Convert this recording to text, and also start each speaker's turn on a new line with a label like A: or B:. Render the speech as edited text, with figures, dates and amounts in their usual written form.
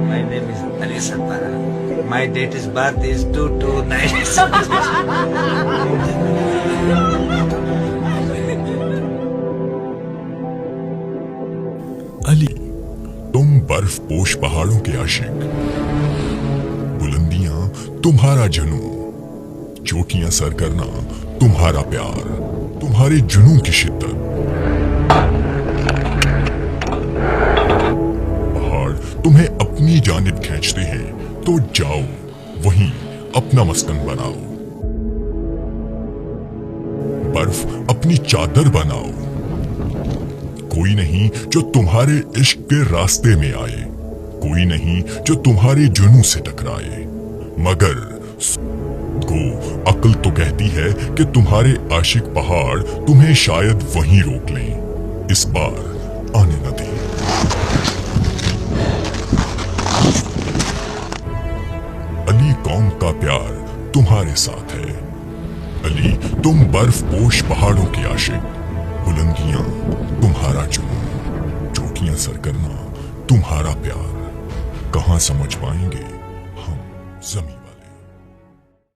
A: My name is Ali Satara. My date is birth is 2297.
B: Ali, तुम बर्फ पोश पहाड़ों के आशिक, बुलंदियां तुम्हारा जुनून, चोटियां सर करना तुम्हारा प्यार, तुम्हारे जुनून की शिद्दत। पहाड़ तुम्हें अपनी जानिब खींचते हैं तो जाओ वहीं अपना मस्कन बनाओ। बर्फ अपनी चादर बनाओ। कोई नहीं जो तुम्हारे इश्क के रास्ते में आए, कोई नहीं जो तुम्हारे जुनून से टकराए, मगर को अक्ल तो कहती है कि तुम्हारे आशिक पहाड़ तुम्हें शायद वहीं रोक लें, इस बार आने न दें। अली कौम का प्यार तुम्हारे साथ है। अली तुम बर्फ पोश पहाड़ों के आशिक, बुलंदियां तुम्हारा जुनून, चोटियां सर करना तुम्हारा प्यार। कहां समझ पाएंगे हम जमीन।